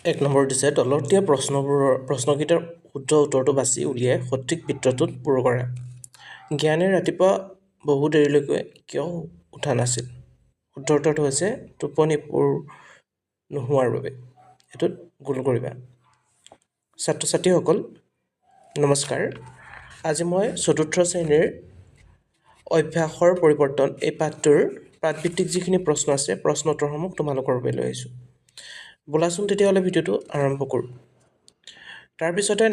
এক নম্বৰ দিছে তলত দিয়া প্ৰশ্নকেইটাৰ শুদ্ধ উত্তৰটো বাছি উলিয়াই সঠিক বৃত্তটোত পূৰ কৰা। জ্ঞানে ৰাতিপুৱা বহু দেৰিলৈকে কিয় উঠা নাছিল? শুদ্ধ উত্তৰটো হৈছে টোপনি পূৰ নোহোৱাৰ বাবে। এইটোত গোল কৰিবা। ছাত্ৰ ছাত্ৰীসকল নমস্কাৰ। আজি মই চতুৰ্থ শ্ৰেণীৰ অভ্যাসৰ পৰিৱৰ্তন এই পাঠটোৰ পাঠভিত্তিক যিখিনি প্ৰশ্ন আছে প্ৰশ্ন উত্তৰসমূহ তোমালোকৰ বাবে লৈ আহিছোঁ। ব'লাচোন তেতিয়াহ'লে ভিডিঅ'টো আৰম্ভ কৰোঁ। তাৰপিছতে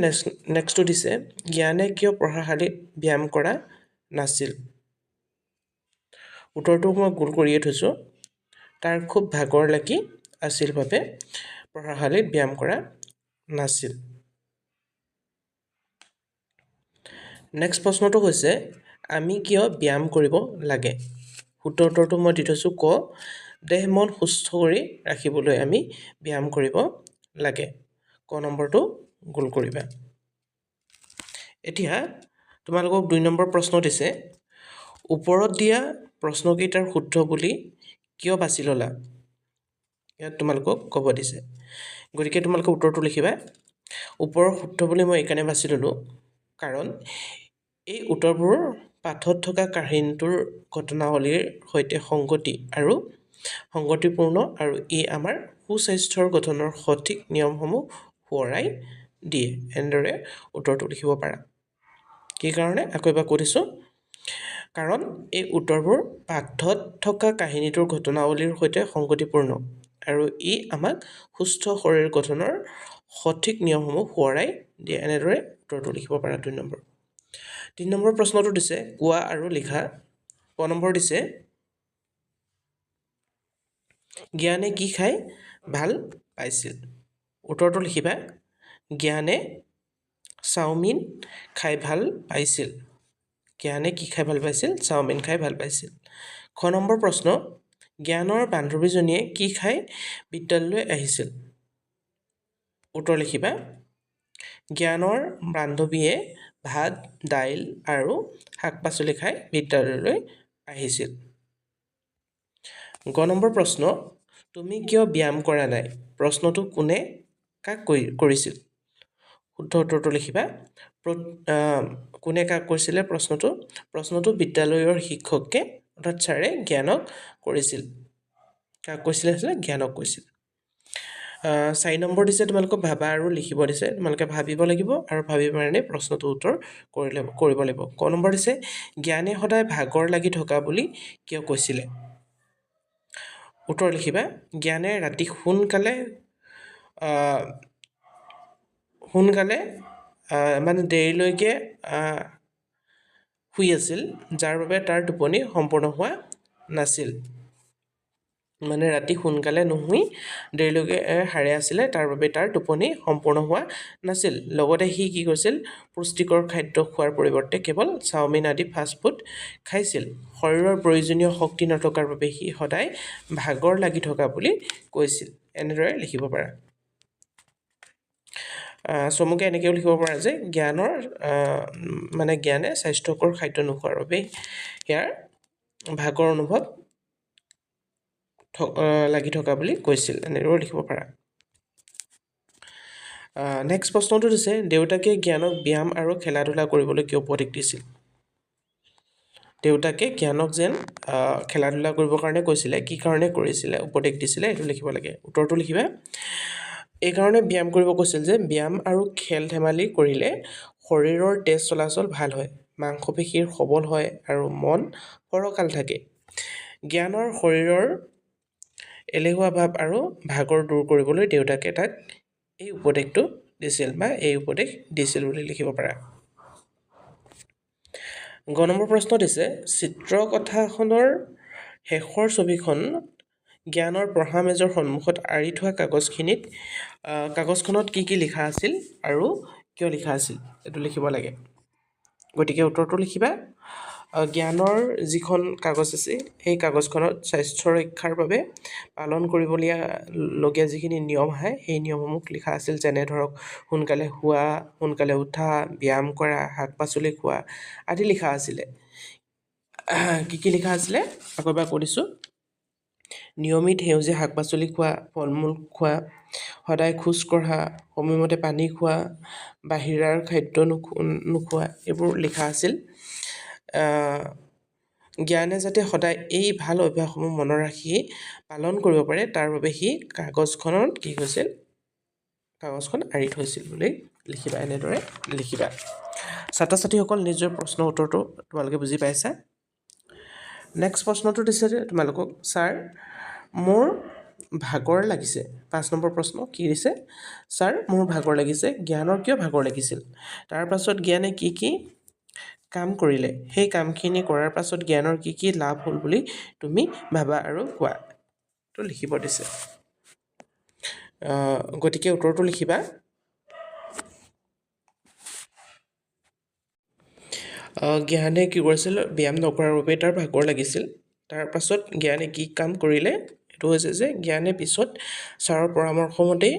নেক্সটটো দিছে জ্ঞানে কিয় পঢ়াশালীত ব্যায়াম কৰা নাছিল? উত্তৰটো মই গোল কৰিয়ে থৈছোঁ। তাৰ খুব ভাগৰ লাগি আছিল বাবে পঢ়াশালীত ব্যায়াম কৰা নাছিল। নেক্সট প্ৰশ্নটো হৈছে আমি কিয় ব্যায়াম কৰিব লাগে? শুদ্ধ উত্তৰটো মই দি থৈছোঁ ক। দেহ মন সুস্থ কৰি ৰাখিবলৈ আমি ব্যায়াম কৰিব লাগে। ক নম্বৰটো গোল কৰিবা। এতিয়া তোমালোকক 2 নম্বৰ প্ৰশ্ন দিছে ওপৰত দিয়া প্ৰশ্নকেইটাৰ শুদ্ধ বুলি কিয় বাছি ল'লা? ইয়াত তোমালোকক ক'ব দিছে। গতিকে তোমালোকে উত্তৰটো লিখিবা। ওপৰৰ শুদ্ধ বুলি মই এইকাৰণে বাছি ল'লোঁ কাৰণ এই উত্তৰবোৰ পাঠত থকা কাহিনীটোৰ ঘটনাৱলীৰ সৈতে সংগতিপূৰ্ণ আৰু ই আমাৰ সুস্বাস্থ্যৰ গঠনৰ সঠিক নিয়মসমূহ সোঁৱৰাই দিয়ে। এনেদৰে উত্তৰটো লিখিব পাৰা। কি কাৰণে? আকৌ এবাৰ কৈ দিছোঁ। কাৰণ এই উত্তৰবোৰ পাঠত থকা কাহিনীটোৰ ঘটনাৱলীৰ সৈতে সংগতিপূৰ্ণ আৰু ই আমাক সুস্থ শৰীৰ গঠনৰ সঠিক নিয়মসমূহ সোঁৱৰাই দিয়ে। এনেদৰে উত্তৰটো লিখিব পাৰা 2 নম্বৰ। 3 নম্বৰ প্ৰশ্নটো দিছে কোৱা আৰু লিখা। ক নম্বৰ দিছে জ্ঞানে কি খাই ভাল পাইছিল? উত্তৰটো লিখিবা। জ্ঞানে চাওমিন খাই ভাল পাইছিল। জ্ঞানে কি খাই ভাল পাইছিল? চাওমিন খাই ভাল পাইছিল। খ নম্বৰ প্ৰশ্ন জ্ঞানৰ বান্ধৱীজনীয়ে কি খাই বিদ্যালয়লৈ আহিছিল? উত্তৰ লিখিবা। জ্ঞানৰ বান্ধৱীয়ে ভাত, দাইল আৰু শাক-পাচলি খাই বিদ্যালয়লৈ আহিছিল। গ নম্বৰ প্ৰশ্ন তুমি কিয় ব্যায়াম কৰা নাই? প্ৰশ্নটো কোনে কাক কৰিছিল? শুদ্ধ উত্তৰটো লিখিবা। কোনে কাক কৰিছিলে প্ৰশ্নটো? প্ৰশ্নটো বিদ্যালয়ৰ শিক্ষকে অৰ্থাৎ ছাৰে জ্ঞানক কৰিছিল। কাক কৈছিলে? জ্ঞানক কৈছিল। 4 নম্বৰ দিছে তোমালোকক ভাবা আৰু লিখিব দিছে। তোমালোকে ভাবিব লাগিব আৰু ভাবি পেলাই প্ৰশ্নটো উত্তৰ কৰিব লাগিব। ক নম্বৰ দিছে জ্ঞানে সদায় ভাগৰ লাগি থকা বুলি কিয় কৈছিলে? উত্তৰ লিখিবা। জ্ঞানে ৰাতি সোনকালে মানে দেৰিলৈকে শুই আছিল যাৰ বাবে তাৰ টোপনি সম্পূৰ্ণ হোৱা নাছিল। মানে ৰাতি সোনকালে নুশুই দেৰিলৈকে সাৰে আছিলে তাৰ বাবে তাৰ টোপনি সম্পূৰ্ণ হোৱা নাছিল। লগতে সি কি কৰিছিল? পুষ্টিকৰ খাদ্য খোৱাৰ পৰিৱৰ্তে কেৱল চাওমিন আদি ফাষ্টফুড খাইছিল। শৰীৰৰ প্ৰয়োজনীয় শক্তি নথকাৰ বাবে সি সদায় ভাগৰ লাগি থকা বুলি কৈছিল। এনেদৰে লিখিব পাৰা। চমুকে এনেকৈও লিখিব পাৰা যে জ্ঞানে স্বাস্থ্যকৰ খাদ্য নোখোৱাৰ বাবে ইয়াৰ ভাগৰ অনুভৱ লাগি থকা বুলি কৈছিল। এনেদৰে লিখিব পাৰা। নেক্সট প্ৰশ্নটো দিছে দেউতাকে জ্ঞানক ব্যায়াম আৰু খেলা ধূলা কৰিবলৈ কিয় উপদেশ দিছিল? দেউতাকে জ্ঞানক যেন খেলা ধূলা কৰিবৰ কাৰণে কৈছিলে। কি কাৰণে কৰিছিলে? উপদেশ দিছিলে। এইটো লিখিব লাগে। উত্তৰটো লিখিবা। এইকাৰণে ব্যায়াম কৰিব কৈছিল যে ব্যায়াম আৰু খেল ধেমালি কৰিলে শৰীৰৰ তেজ চলাচল ভাল হয়, মাংসপেশীৰ সবল হয় আৰু মন ফৰকাল থাকে। জ্ঞানৰ শৰীৰৰ এলেহুৱা ভাৱ আৰু ভাগৰ দূৰ কৰিবলৈ দেউতাকে তাক এই উপদেশটো দিছিল বা এই উপদেশ দিছিল বুলি লিখিব পাৰা। গ নম্বৰ প্ৰশ্ন দিছে চিত্ৰকথাখনৰ শেষৰ ছবিখন জ্ঞানৰ পঢ়া মেজৰ সন্মুখত আঁৰি থোৱা কাগজখনত কি কি লিখা আছিল আৰু কিয় লিখা আছিল? এইটো লিখিব লাগে। গতিকে উত্তৰটো লিখিবা। জ্ঞানৰ যিখন কাগজ আছে সেই কাগজখনত স্বাস্থ্য ৰক্ষাৰ বাবে পালন কৰিবলগীয়া যিখিনি নিয়ম আহে সেই নিয়মসমূহ লিখা আছিল। যেনে ধৰক সোনকালে শোৱা, সোনকালে উঠা, ব্যায়াম কৰা, শাক পাচলি খোৱা আদি লিখা আছিলে। কি কি লিখা আছিলে? আকৌ এবাৰ কৈ দিছোঁ। নিয়মিত সেউজীয়া শাক পাচলি খোৱা, ফল মূল খোৱা, সদায় খোজ কঢ়া, সময়মতে পানী খোৱা, বাহিৰাৰ খাদ্য নোখোৱা এইবোৰ লিখা আছিল। জ্ঞানে যাতে সদায় এই ভাল অভ্যাসসমূহ মনত ৰাখি পালন কৰিব পাৰে তাৰ বাবে সি কাগজখনত কি হৈছিল, কাগজখন আঁৰি থৈছিল বুলি লিখিবা, এনেদৰে লিখিবা। ছাত্ৰ ছাত্ৰীসকল নিজৰ প্ৰশ্নৰ উত্তৰটো তোমালোকে বুজি পাইছা। নেক্সট প্ৰশ্নটো দিছে যে তোমালোকক, ছাৰ মোৰ ভাগৰ লাগিছে। 5 নম্বৰ প্ৰশ্ন কি দিছে, ছাৰ মোৰ ভাগৰ লাগিছে। জ্ঞানৰ কিয় ভাগৰ লাগিছিল? তাৰ পাছত জ্ঞানে কি কি কাম কৰিলে, সেই কামখিনি কৰাৰ পাছত জ্ঞানৰ কি কি লাভ হ'ল বুলি তুমি ভাবা আৰু কোৱা, তো লিখিব দিছে। গতিকে উত্তৰটো লিখিবা। জ্ঞানে কি কৰিছিল, ব্যায়াম নকৰাৰ বাবে তাৰ ভাগৰ লাগিছিল। তাৰ পাছত জ্ঞানে কি কাম কৰিলে, এইটো হৈছে যে জ্ঞানে পিছত ছাৰৰ পৰামৰ্শমতেই,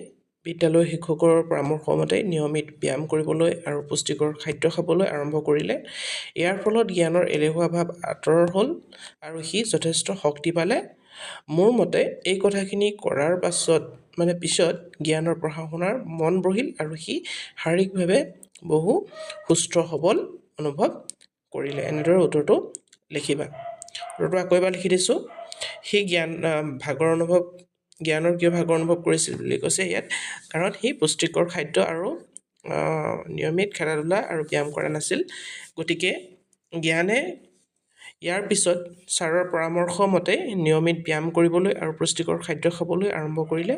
বিদ্যালয়ৰ শিক্ষকৰ পৰামৰ্শমতে নিয়মিত ব্যায়াম কৰিবলৈ আৰু পুষ্টিকৰ খাদ্য খাবলৈ আৰম্ভ কৰিলে। ইয়াৰ ফলত জ্ঞানৰ এলেহুৱা ভাৱ আঁতৰ হ'ল আৰু সি যথেষ্ট শক্তি পালে। মোৰ মতে এই কথাখিনি কৰাৰ পিছত জ্ঞানৰ পঢ়া শুনাৰ মন বহিল আৰু সি শাৰীৰিকভাৱে বহু সুস্থ সবল অনুভৱ কৰিলে। এনেদৰে উত্তৰটো লিখিবা। উত্তৰটো আকৌ এবাৰ লিখি দিছোঁ। সি জ্ঞানৰ কিয় ভাগৰ অনুভৱ কৰিছিল বুলি কৈছে ইয়াত, কাৰণ সি পুষ্টিকৰ খাদ্য আৰু নিয়মিত খেলা ধূলা আৰু ব্যায়াম কৰা নাছিল। গতিকে জ্ঞানে ইয়াৰ পিছত ছাৰৰ পৰামৰ্শ মতে নিয়মিত ব্যায়াম কৰিবলৈ আৰু পুষ্টিকৰ খাদ্য খাবলৈ আৰম্ভ কৰিলে।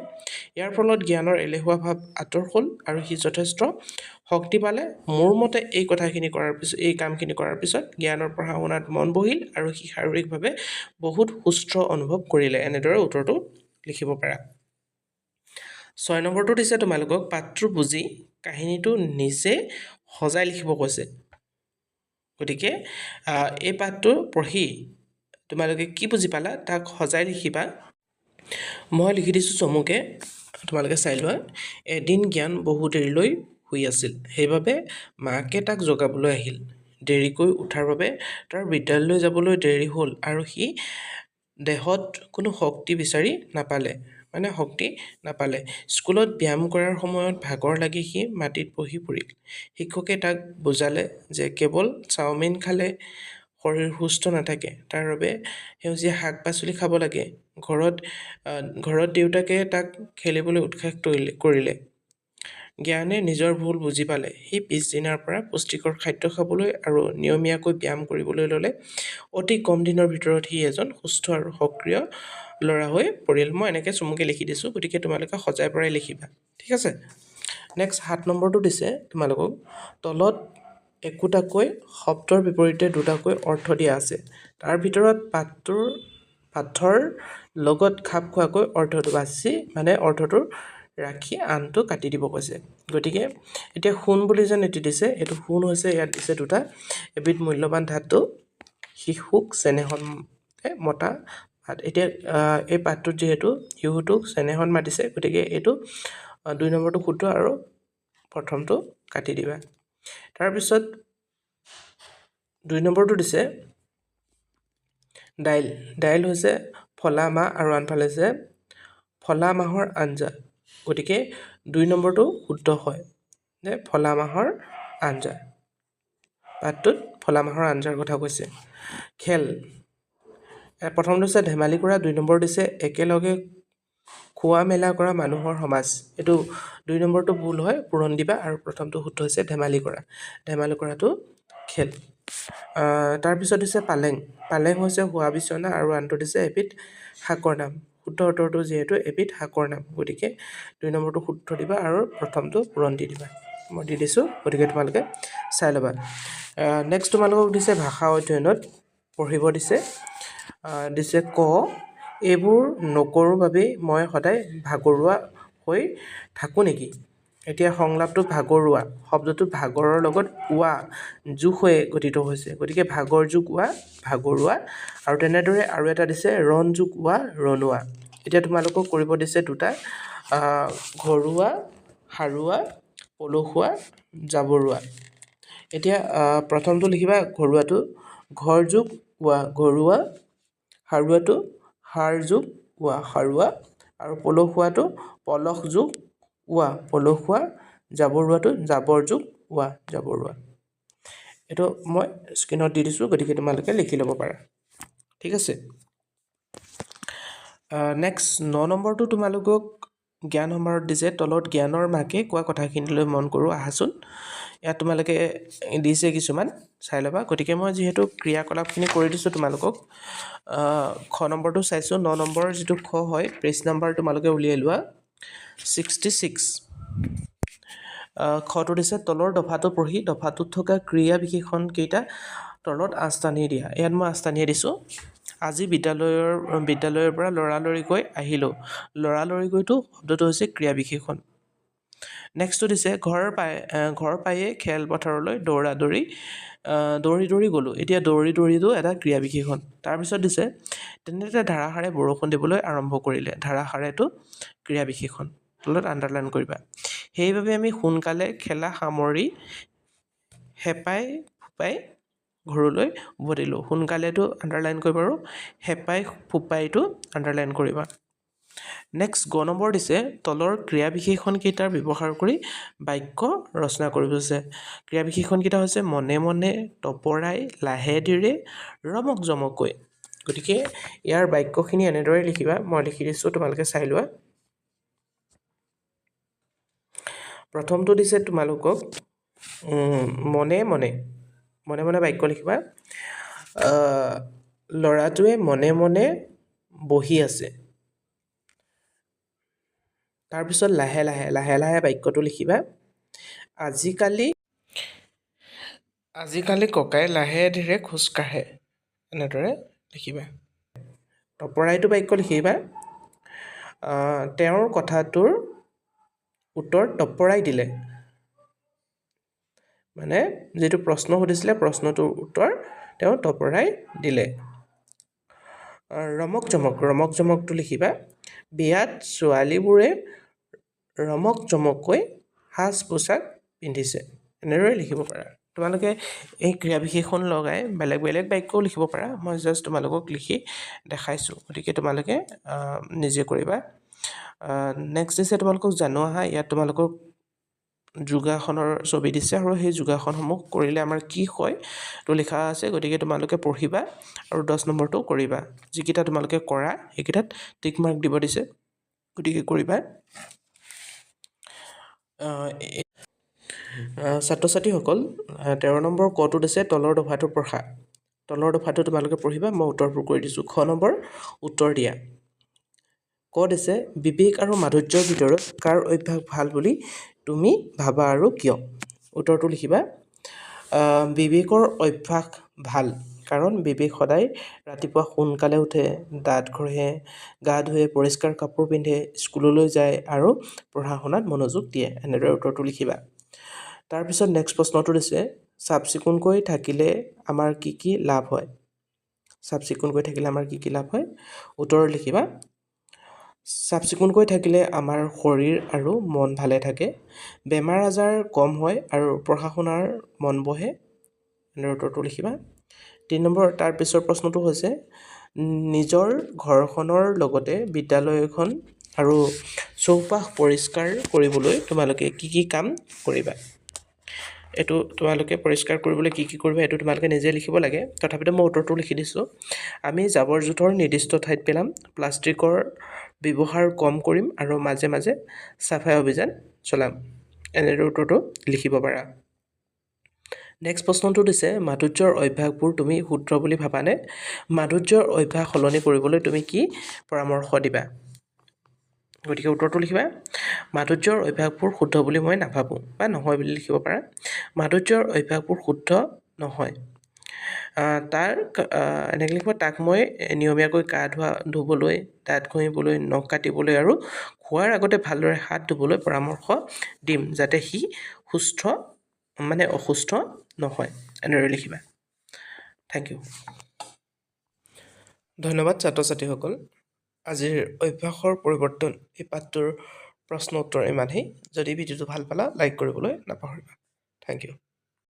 ইয়াৰ ফলত জ্ঞানৰ এলেহুৱা ভাৱ আঁতৰ হ'ল আৰু সি যথেষ্ট শক্তি পালে। মোৰ মতে এই কামখিনি কৰাৰ পিছত জ্ঞানৰ পঢ়া শুনাত মন বহিল আৰু সি শাৰীৰিকভাৱে বহুত সুস্থ অনুভৱ কৰিলে। এনেদৰে উত্তৰটো লিখিব পাৰা। 6 নম্বৰটো দিছে তোমালোকক, পাঠটো বুজি কাহিনীটো নিজে সজাই লিখিব কৈছে। গতিকে এই পাঠটো পঢ়ি তোমালোকে কি বুজি পালা তাক সজাই লিখিবা। মই লিখি দিছোঁ চমুকে, তোমালোকে চাই লোৱা। এদিন জ্ঞান বহু দেৰিলৈ শুই আছিল, সেইবাবে মাকে তাক জগাবলৈ আহিল। দেৰিকৈ উঠাৰ বাবে তাৰ বিদ্যালয়লৈ যাবলৈ দেৰি হ'ল আৰু সি দেহত কোনো শক্তি নাপালে। স্কুলত ব্যায়াম কৰাৰ সময়ত ভাগৰ লাগি সি মাটিত বহি পৰিল। শিক্ষকে তাক বুজালে যে কেৱল চাওমিন খালে শৰীৰ সুস্থ নাথাকে, তাৰ বাবে সেউজীয়া শাক পাচলি খাব লাগে। ঘৰত দেউতাকে তাক খেলিবলৈ উৎসাহ কৰিলে। জ্ঞানে নিজৰ ভুল বুজি পালে। সি পিছদিনাৰ পৰা পুষ্টিকৰ খাদ্য খাবলৈ আৰু নিয়মীয়াকৈ ব্যায়াম কৰিবলৈ ল'লে। অতি কম দিনৰ ভিতৰত সি এজন সুস্থ আৰু সক্ৰিয় ল'ৰা হৈ পৰিল। মই এনেকৈ চমুকৈ লিখি দিছোঁ, গতিকে তোমালোকে সজাই পৰাই লিখিবা, ঠিক আছে। নেক্সট 7 নম্বৰটো দিছে তোমালোকক, তলত একোটাকৈ শব্দৰ বিপৰীতে দুটাকৈ অৰ্থ দিয়া আছে। তাৰ ভিতৰত পাঠৰ লগত খাপ খোৱাকৈ অৰ্থটো ৰাখি আনটো কাটি দিব কৈছে। গতিকে এতিয়া সোণ বুলি যে নীতি দিছে, এইটো সোণ হৈছে, ইয়াত দিছে দুটা, এবিধ মূল্যৱান ধাতু, শিশুক চেনেহৰে মতা ভাত। এতিয়া এই পাঠটোত যিহেতু শিশুটোক চেনেহত মাতিছে, গতিকে এইটো 2 নম্বৰটো শুদ্ধ আৰু প্ৰথমটো কাটি দিবা। তাৰপিছত 2 নম্বৰটো দিছে দাইল হৈছে ফলা মাহ আৰু আনফালে হৈছে ফলা মাহৰ আঞ্জা। গতিকে 2 নম্বৰটো শুদ্ধ হয় যে ফলা মাহৰ আঞ্জা। পাঠটোত ফলা মাহৰ আঞ্জাৰ কথা কৈছে। খেল, প্ৰথমটো হৈছে ধেমালি কৰা, 2 নম্বৰ দিছে একেলগে খোৱা মেলা কৰা মানুহৰ সমাজ। এইটো 2 নম্বৰটো ভুল হয়, পূৰণ দিবা, আৰু প্ৰথমটো শুদ্ধ হৈছে ধেমালি কৰাটো খেল। তাৰপিছত দিছে পালেং হৈছে শোৱা বিচনা আৰু আনটো দিছে এবিধ শাকৰ নাম। শুদ্ধ উত্তৰটো যিহেতু এবিধ শাকৰ নাম, গতিকে 2 নম্বৰটো শুদ্ধ দিবা আৰু প্ৰথমটো পূৰণ দি দিবা। মই দি দিছোঁ, গতিকে তোমালোকে চাই ল'বা। নেক্সট তোমালোকক দিছে ভাষা অধ্যয়নত পঢ়িব দিছে। ক, এইবোৰ নকৰোঁ বাবেই মই সদায় ভাগৰুৱা হৈ থাকোঁ নেকি? এতিয়া সংলাপটো ভাগৰুৱা, শব্দটো ভাগৰৰ লগত ৱা যোগ হৈ গঠিত হৈছে, গতিকে ভাগৰ যোগ ৱা ভাগৰুৱা, আৰু তেনেদৰে আৰু এটা দিছে ৰণ যোগ ৱা ৰণুৱা। এতিয়া তোমালোকক কৰিব দিছে দুটা, ঘৰুৱা, সাৰুৱা, পলসুৱা, জাবৰুৱা। এতিয়া প্ৰথমটো লিখিবা ঘৰুৱাটো, ঘৰ যোগ ৱা ঘৰুৱা, সাৰুৱাটো সাৰ যোগ ৱা সাৰুৱা, আৰু পলসুৱাটো পলস যোগ ৱা, পলসুৱা, জাবৰুৱাটো জাবৰ যোগ ৱা, জাবৰুৱা। এইটো মই স্ক্ৰীনত দি দিছোঁ, গতিকে তোমালোকে লিখি ল'ব পাৰা। ঠিক আছে। নেক্সট 9 নম্বৰটো তোমালোকক জ্ঞান সম্ভাৰত দিছে। তলত জ্ঞানৰ মাকে কোৱা কথাখিনিলৈ মন কৰোঁ আহাচোন। ইয়াত তোমালোকে দিছে কিছুমান, চাই ল'বা। গতিকে মই যিহেতু ক্ৰিয়াকলাপখিনি কৰি দিছোঁ তোমালোকক, খ নম্বৰটো চাইছোঁ। 9 নম্বৰৰ যিটো খ হয়, পেজ নাম্বাৰ তোমালোকে উলিয়াই লোৱা 66। খটো দিছে তলৰ দফাটো পঢ়ি দফাটোত থকা ক্ৰিয়া বিশেষণকেইটা তলত আঁচটানি দিয়া। ইয়াত মই আঁচটানিয়ে দিছোঁ। আজি বিদ্যালয়ৰ পৰা লৰালৰিকৈ আহিলোঁ। লৰালৰিকৈটো শব্দটো হৈছে ক্ৰিয়া বিশেষণ। নেক্সটটো দিছে ঘৰ পায়ে খেলপথাৰলৈ দৌৰি দৌৰি গ'লোঁ। এতিয়া দৌৰি দৌৰিটো এটা ক্ৰিয়া বিশেষণ। তাৰপিছত দিছে তেনেতে ধাৰাসাৰে বৰষুণ দিবলৈ আৰম্ভ কৰিলে। ধাৰাসাৰেটো ক্ৰিয়া বিশেষণ। তলত আণ্ডাৰলাইন কৰিবা। সেইবাবে আমি সোনকালে খেলা সামৰি হেপাই ফোপাই ঘৰলৈ উভতিলোঁ। সোনকালেটো আণ্ডাৰলাইন কৰিব আৰু হেপাই ফোপাইটো আণ্ডাৰলাইন কৰিবা। নেক্সট গ নম্বৰ দিছে তলৰ ক্ৰিয়া বিশেষণকেইটাৰ ব্যৱহাৰ কৰি বাক্য ৰচনা কৰিব দিছে। ক্ৰিয়া বিশেষণকেইটা হৈছে মনে মনে, তপৰাই, লাহে ধীৰে, ৰমক জমককৈ। গতিকে ইয়াৰ বাক্যখিনি এনেদৰে লিখিবা। মই লিখি দিছোঁ, তোমালোকে চাই লোৱা। প্ৰথমটো দিছে তোমালোকক মনে মনে বাক্য লিখিবা। ল'ৰাটোৱে মনে মনে বহি আছে। তাৰপিছত লাহে লাহে বাক্যটো লিখিবা। আজিকালি ককাই লাহে ধীৰে খোজ কাঢ়ে। এনেদৰে লিখিবা। তপৰাইটো বাক্য লিখিবা। তেওঁৰ কথাটোৰ উত্তৰ তপৰাই দিলে। মানে যিটো প্ৰশ্ন সুধিছিলে, প্ৰশ্নটোৰ উত্তৰ তেওঁ তপৰাই দিলে। ৰমক জমকটো লিখিবা। বিয়াত ছোৱালীবোৰে ৰমক জমককৈ সাজ পোছাক পিন্ধিছে। এনেদৰে লিখিব পাৰা। তোমালোকে এই ক্ৰিয়া বিশেষণ লগাই বেলেগ বেলেগ বাক্যও লিখিব পাৰা। মই জাষ্ট তোমালোকক লিখি দেখাইছোঁ। গতিকে তোমালোকে নিজে কৰিবা। নেক্সট দিছে তোমালোকক জানো আহা। ইয়াত তোমালোকক যোগাসনৰ ছবি দিছে আৰু সেই যোগাসনসমূহ কৰিলে আমাৰ কি হয় তো লিখা আছে। গতিকে তোমালোকে পঢ়িবা আৰু 10 নম্বৰটো কৰিবা। যিকেইটা তোমালোকে কৰা সেইকেইটাত টিক মাৰ্ক দিব দিছে, গতিকে কৰিবা। ছাত্ৰ ছাত্ৰীসকল 13 নম্বৰ কটো দিছে তলৰ দফাটো পঢ়া। তলৰ দফাটো তোমালোকে পঢ়িবা, মই উত্তৰবোৰ কৰি দিছোঁ। খ নম্বৰ উত্তৰ দিয়া। ক দিছে বিবেক আৰু মাধুৰ্যৰ ভিতৰত কাৰ অভ্যাস ভাল বুলি তুমি ভাবা আৰু কিয়? উত্তৰটো লিখিবা। বিবেকৰ অভ্যাস ভাল, কাৰণ বিবেক সদায় ৰাতিপুৱা সোনকালে উঠে, দাঁত ঘহে, গা ধুৱে, পৰিষ্কাৰ কাপোৰ পিন্ধে, স্কুললৈ যায় আৰু পঢ়া শুনাত মনোযোগ দিয়ে। এনেদৰে উত্তৰটো লিখিবা। তাৰপিছত নেক্সট প্ৰশ্নটো দিছে চাফ চিকুণকৈ থাকিলে আমাৰ কি কি লাভ হয়? চাফ চিকুণকৈ থাকিলে আমাৰ কি কি লাভ হয়? উত্তৰ লিখিবা। চাফ চিকুণকৈ থাকিলে আমাৰ শৰীৰ আৰু মন ভালে থাকে, বেমাৰ আজাৰ কম হয় আৰু পঢ়া শুনাৰ মন বহে। এনেদৰে উত্তৰটো লিখিবা। 3 নম্বৰ তাৰপিছৰ প্ৰশ্নটো হৈছে নিজৰ ঘৰখনৰ লগতে বিদ্যালয়খন আৰু চৌপাশ পৰিষ্কাৰ কৰিবলৈ তোমালোকে কি কি কাম কৰিবা? এইটো তোমালোকে পৰিষ্কাৰ কৰিবলৈ কি কি কৰিবা এইটো তোমালোকে নিজে লিখিব লাগে। তথাপিতো মই উত্তৰটো লিখি দিছোঁ। আমি জাবৰ জোঁথৰ নিৰ্দিষ্ট ঠাইত পেলাম, প্লাষ্টিকৰ ব্যৱহাৰ কম কৰিম আৰু মাজে মাজে চাফাই অভিযান চলাম। এনেদৰে উত্তৰটো লিখিব পাৰা। নেক্সট প্ৰশ্নটো দিছে মাধুৰ্যৰ অভ্যাসবোৰ তুমি শুদ্ধ বুলি ভাবানে? মাধুৰ্যৰ অভ্যাস সলনি কৰিবলৈ তুমি কি পৰামৰ্শ দিবা? গতিকে উত্তৰটো লিখিবা। মাধুৰ্যৰ অভ্যাসবোৰ শুদ্ধ বুলি মই নাভাবোঁ বা নহয় বুলি লিখিব পাৰা। মাধুৰ্যৰ অভ্যাসবোৰ শুদ্ধ নহয়। এনেকৈ লিখিব। তাক মই নিয়মীয়াকৈ গা ধুবলৈ, দাঁত ঘঁহিবলৈ, নখ কাটিবলৈ আৰু খোৱাৰ আগতে ভালদৰে হাত ধুবলৈ পৰামৰ্শ দিম, যাতে সি অসুস্থ নহয়। এনেদৰে লিখিবা। Thank you. ধন্যবাদ ছাত্ৰ ছাত্ৰীসকল। আজিৰ অভ্যাসৰ পৰিৱৰ্তন এই পাঠটোৰ প্ৰশ্ন উত্তৰ ইমানেই। যদি ভিডিঅ'টো ভাল পালা লাইক কৰিবলৈ নাপাহৰিবা। Thank U.